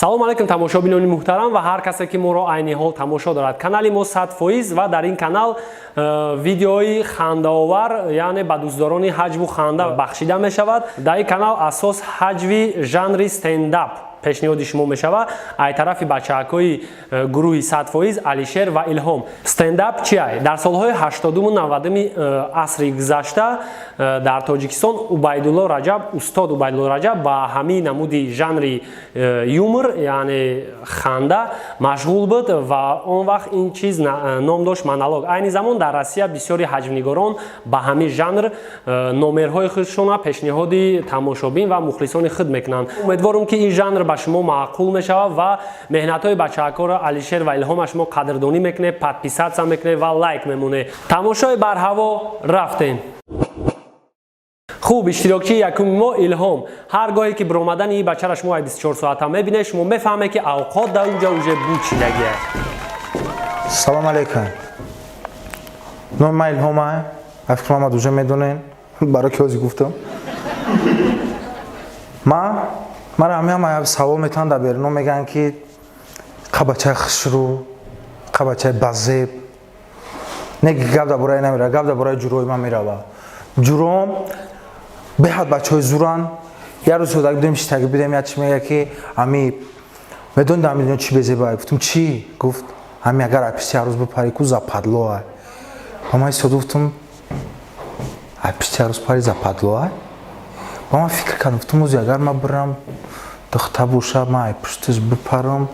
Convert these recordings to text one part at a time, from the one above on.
салом алейкум тамошобинони муҳтарам ва ҳар касе ки моро айни ҳол тамошо дорад. Канали мо 100% ва дар ин канал видеои хандаовар, яъне ба дӯстдорони ҳаҷву ханда бахшида мешавад. Дар ин канал асос ҳаҷви жанри стендап пешниҳоди шумо мешавад. Ай тарафи бачаакҳои гурӯҳи 100% Алишер ва Илҳом. Стендап чия? Дар солҳои 80-ум 90-уми асри гузашта дар Тоҷикистон Убайдулло Раҷаб, устод Убайдулло Раҷаб ба ҳамин намуди жанри юмор, яъне ханда машғул буд ва он вақт ин чиз ном дошт монолог. Айни замон дар Россия бисёри ҳаҷвнигорон ба ҳамин жанр номерҳои худшона пешниҳоди тамошобин ва мухлисони худ мекунанд. Умедворам ки ин жанр ба шумо маъқул мешавад ва меҳнатҳои бачаакҳоро Алишер ва Илҳом шумо қадрдонӣ мекунед, подписатсия мекунед ва лайк мемонед. Тамошои барҳаво рафтем. Хуб, иштирокчии якуми мо Илҳом. Ҳар гоҳе ки биромадани ин бачаро шумо 24 соата мебинед, шумо мефаҳмед ки авқот дар унҷа уже буд шидагиа. Салом алейкум. Номи ман Илҳома. Афкар Мамад уже медонен. Барои ки ҳозир гуфтам. Мара ҳамеҳама савол метавонанд дар беруно мегӯянд ки қабачаи хушрӯ, қабачаи базеб. Не гап дар бораи намеравад, гап дар бораи ҷурӯи ман меравад. ҷуром беҳад бачаҳои зуранд. Як рӯз ҳозак будем шитаги будем, як чи мегӯяд ки ами медонӣ дар мидони чи безебай? Гуфтам чи? Гуфт ами агар айписти ҳар рӯз бипари ку западлоа. Ба ман истода гуфтам айписти ҳар рӯз пари западлоа? Ба ман фикр кардам, гуфтам ози агар ман бирам духта боша, ман айпистиш бипарам,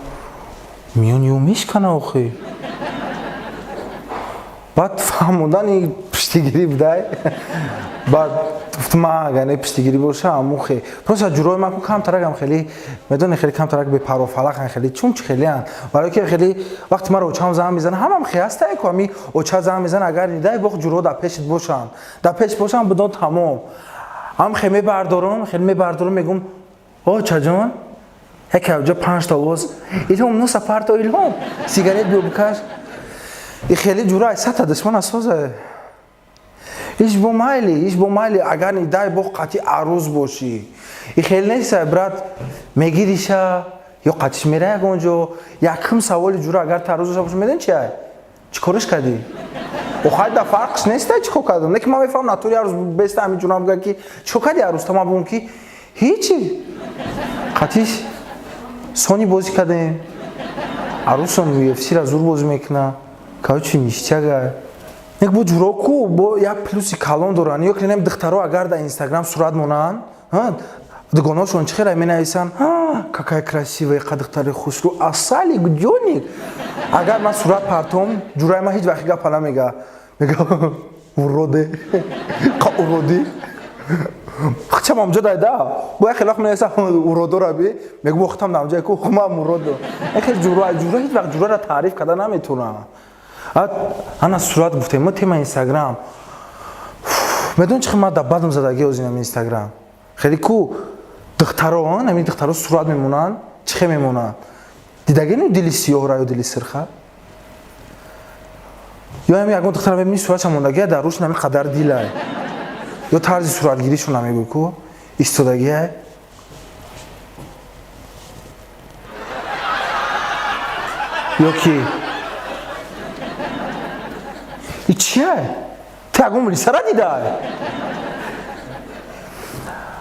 миёни ӯ мешкана охи. Баъд фаҳмондани пиштигирӣ будай. Баъд гуфтам ман агар не пиштигирӣ боша аму хе. Просто ҷурои ман камтарагам хеле, медони хеле камтарак бепарвофалақан хеле, чунч хелеанд. Барои ки хеле вақти маро очам зам мезанад, ҳамам хе ҳастае ку ами оча зам мезанад, агар дай бох ҷуро дар пешит бошанд. Дар пеш бошанд бидон тамом. Ам хе мебардорам, хеле мебардорам мегум очаҷон яке авҷа 5 та оз Илҳом ну сафар то Илҳом сигарет биё бикаш. И хеле ҷура ай 100 та душман асоза. Иш бо майли агар ни дай бох қати арӯз боши. И хеле неса брат мегириша ё қатиш мера ягонҷо якум саволи ҷура агар тарӯз боша медон чи ай? Чӣ кориш кардӣ? Охай да фарқш нест чӣ кор кардам. Не ки ман мефаҳмам натури арӯз беста ҳамин ҷурам гӯяд ки чӣ кор кардӣ арӯз? Та ман бигӯям ки ҳичи. қатиш сони бозӣ кардем. Арӯсам UFC-ра зур бозӣ мекунад. Кавчи ништяга. Нек бо ҷуро ку бо як плюси калон доранд. Ё ки нем духтаро агар дар Инстаграм сурат монанд, дугонаҳошон чӣ хеле менависанд? Какая красивая, қа духтари хушрӯ, асали гуҷоник. Агар ман сурат партом, ҷураи ман ҳеҷ вақт гапа намегӯяд. Мегӯяд уроде. Қа уроди? хчам амҷо дайда. Бо як хеле вақт менависанд уродора би. Мегӯм охтам дар амҷае ку ман уродо. Ехел ҷура ҳеҷ вақт ҷурара таъриф карда наметавонад. Ана сурат гуфтем мо тема Инстаграм. Медон чӣ ман дар бадам задаги озинам Инстаграм. Хеле ку духтарон, ами духтаро сурат мемонанд, чӣ хе мемонанд? Дидагини дили сиёҳра ё дили сирха? Ё ами ягон духтара мебини суратша мондагия дар рӯшн ами қадар дилай. Ё тарзи суратгиришон намегӯй ку истодагия. Ё ки и чия? Ты ягон рисара дидай?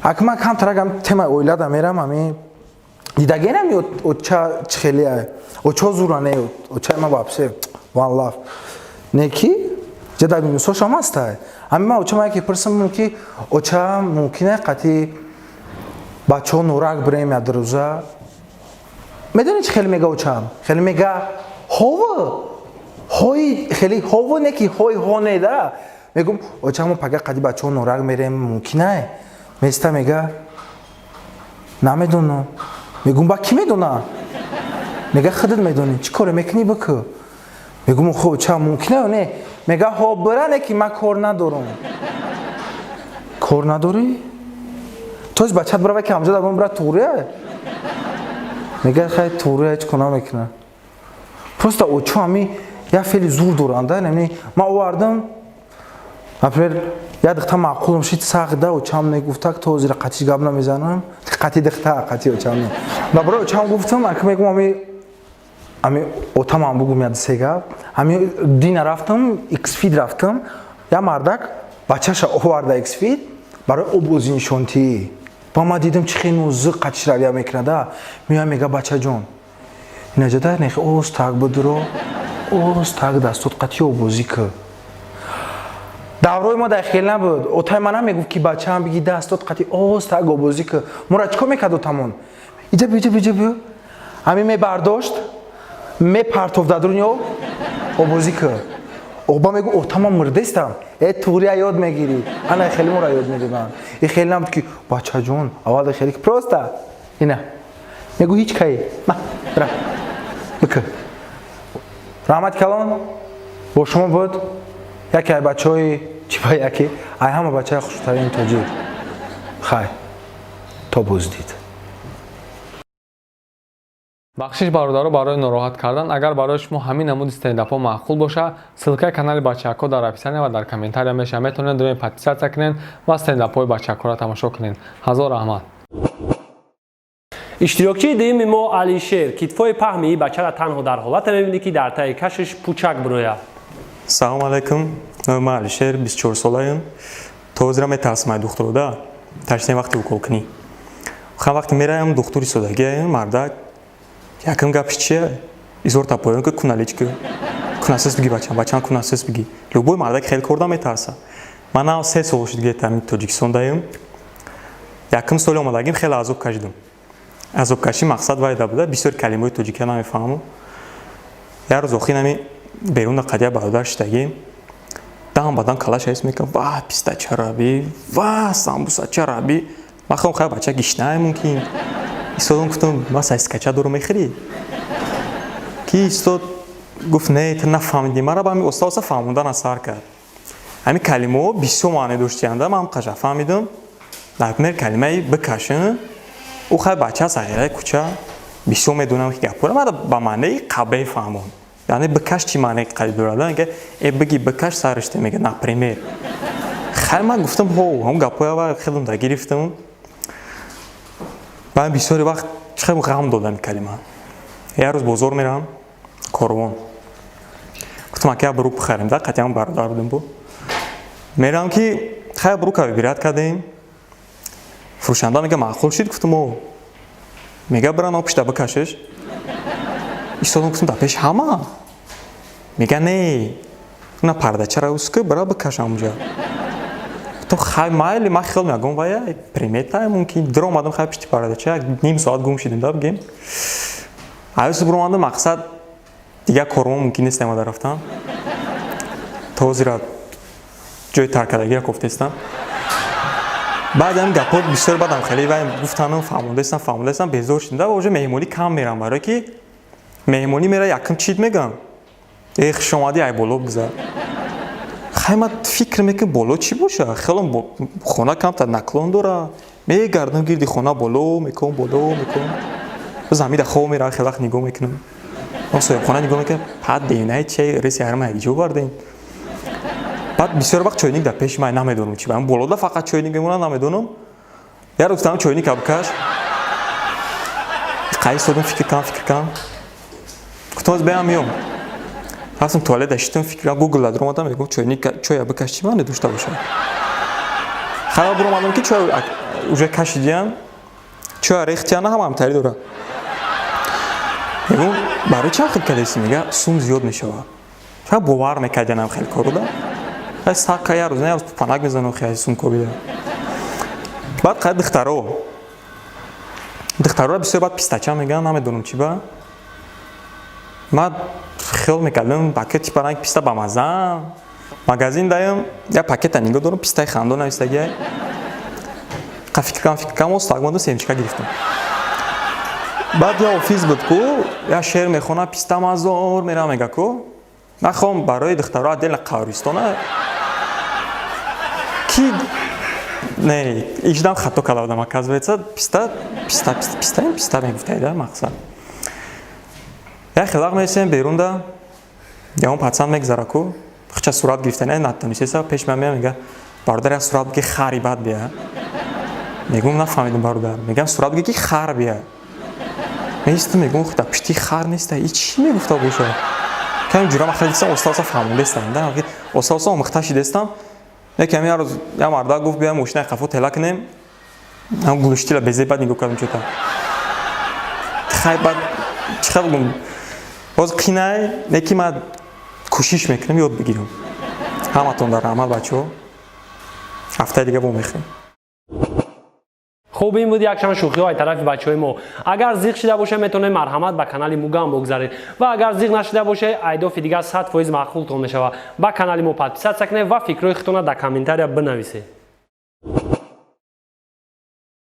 Ак ман камтарагам темаи оилада мерам ами дидагенам ё оча чӣ хеле ай? Очо зура не очаи ман вообще one love. Не ки ҷада минусошам ҳастай. Ами ман оча ман яке пирсам ки оча мумкина қати бачаҳо норак бирем як рӯза. Медони чӣ хеле мега очам? Хеле мега ҳова. ҳои хеле ҳово не ки ҳои ҳо не да. Мегӯм очамо пага қади бачаҳо норак мерем мумкинае. Места мега намедонам. Мегӯм ба кӣ медонам? Мега худат медонӣ. Чӣ коре мекунӣ бикӯ? Мегӯм охо оча мумкина ё не? Мега ҳо бира не ки ман кор надорам. Кор надорӣ? Тоз бачат бирава ки ҳамҷо дагон бира туғрия? Мега хай туғрия ҳеҷ кор намекунад. Просто очо ами як феъли зур доранд. Ман овардам, например, я дихта маъқулам шид сағда очам мегуфтак то зира қатиш гап намезанам қати дихта қати очам ба бро очам гуфтам ак мегум ами отамам бугум яд сега ами дина рафтам X-Feed рафтам я мардак бачаша оварда X-Feed барои обози нишонтӣ ба ма дидам чӣ хеле нозук қатиш равия мекунада меоям мега бачаҷон инаҷада нехи оз так будро оз так дастот қатӣ обозӣ кӣ даврои ма дахел набуд отай ма намегуфт ки бачаам биги дастот қатӣ оз так обозӣ кӣ мора чӣ кор мекард отамон иҷа биё ами мебардошт мепартов дар дунё обозӣ кӣ оба мегу отама мурдестам туғрия ёд мегирӣ ана хеле мора ёд медоданд и хеле набуд ки бачаҷон аввал хеле просто ина мегу ҳеҷ каи ма бра бикӣ раҳмат калон бо шумо буд яке ай бачаҳои чӣ ба яке ай ҳама бачаи хушрӯтарини тоҷик хай то буздид бахшиш бародаро барои нороҳат кардан агар барои шумо ҳамин намуди стендапҳо маъқул боша ссилкаи канали бачаакҳо дар описание ва дар комментария меша метавонед рои подписатсия кунед ва стендапҳои бачаакҳоро тамошо кунед ҳазор раҳмат иштирокчии дуюми мо Алишер китфои паҳми бачара танҳо дар ҳолате мебинӣ ки дар таи кашиш пӯчак бирояд. Салому алейкум, ман Алишер 24 солаям. То ҳозира метарсам ай духтурода таштем вақти укол кунӣ. Хан вақти мераям духтури содагия мардак якам гапиш чия изорта поён ки куналички кунасис биги бачам кунасис биги любой мардак хеле кор наметарса ман 3 сол шуд гетам Тоҷикистон даем якам соли омадагим хеле азоб кашидам азобкаши мақсад вайда буда бисёри калимаҳои тоҷикия намефаҳмам як рӯз охир нами берун қадия бародар шидагим дам бадан калаш ҳис мекунам ва писта чараби ва самбуса чараби махом хай бача гишнае мумкин истодам гуфтам ма сайскача дорум мехӯрӣ ки истод гуфт не ту нафаҳмидӣ мара ба ҳамин оста фаҳмондан асар кард ҳамин калимаҳо бисёр маъне доштиянд ман қаша фаҳмидам например калимаи бикашин ӯ хай бача сағираи кӯча бисёр медонам ки гапора мара ба маънаи қабе фаҳмон яъне бикаш чӣ маънае қабе дорад ге биги бикаш сариште мега например хай ман гуфтам ҳам гапоява хеле да гирифтам ман бисёри вақт чиқадр ғам додам калима як рӯз бозор мерам корвон гуфтам ака бурук бихарем да қатъиян бародар будем бо мерам ки хай бурука вибират кардем фурӯшанда мега маъқул шид гуфтам о мега биран пишта бикашиш истодам гуфтам дар пеши ҳама мега не на пардачара уска бира бикашам унҷа гуфтам хай майли ман хел мегум ва я примета мумкин дро омадам хай пишти пардача ним соат гум шидем да бигем авис бро омадам мақсад дигар корвон мумкин нест омада рафтам то ҳозира ҷои таркадагия кофтестам баъд ҳамин гапҳо бисёр бадам хеле ва гуфтанам фаҳмондастам безор шидам да уже меҳмонӣ кам мерам барое ки меҳмонӣ мера якам чит мегам хуш омадӣ ай боло бигзар хай ман фикр мекунам боло чӣ боша хеле хона камтар наклон дора мегардам гирди хона боло мекунам замида хоб мерам хеле вақт нигоҳ мекунам соҳибхона нигоҳ мекунам пад девинаи чай риси ярма ҳаҷо бардем баъд бисёр вақт чойник дар пеши ман намедонам чӣ баам болода фақат чойник мемонад намедонам як рӯз гуфтам чойник абкаш қай истодам фикр кардам гуфтам беам меом рафтам туалет даштам фикр гугл дадр омадам мегум чойник чой абкаш чӣ маъне дошта бошад хабар бир омадам ки чой уже кашидиам чой рехтиян ҳамам тари дора мегум барои чанд хел кадеси мега сум зиёд мешавад ша бовар мекардианам хеле коруда сака як рӯз не панак мезанам хеле сум кобида баъд қай духтаро бисёр баъд пистача меган намедонам чӣ ба ман хел мекардам пакети паранг писта ба мазам магазин даем як пакета нигоҳ дорам пистаи хандон навистагия фикркам остагмода семчика гирифтам баъд я офис буд ку я шеър мехонам писта мазор мерам мега ку нахоҳам барои духтаро отдельно қабристона ки не иждам хато карда будам оказывается писта мегуфтаида мақсад як хел вақт мерасем берунда явон патсанд мегзара ку хича сурат гирифтани натонисеса пеш ман меам мега бародар сурат бигӣ хари бад бия. Мегум нафаҳмидам бародар. Мегам сурат бигӣ ки хар бия. Меистам мегум худа пишти хар неста. И чӣ мегуфта боша? Ками ҷура махали дистам остаса фаҳмондестам. Да, остаса омӯхта шидестам. Яками я рӯз я марда гуфт биям мошинаи қафо тела кунем. Ам гулуштила безе бад нигоҳ кардам чӯта. Хай бад чиқа бигум. Боз қинай, неки ман кӯшиш мекунам ёд бигирам. Ҳаматон дар раҳмат бачаҳо. ҳафтаи дига вомехем. хуб ин буд якчанд шӯхиҳои тарафи бачаҳои мо. Агар зиқ шида боша метавонед марҳамат ба канали Мугам богзаред ва агар зиқ нашида боша айдофи дига 100% маъқултон мешава. Ба канали мо подписатсия кунед ва фикрҳои худтонро дар комментария бинависед.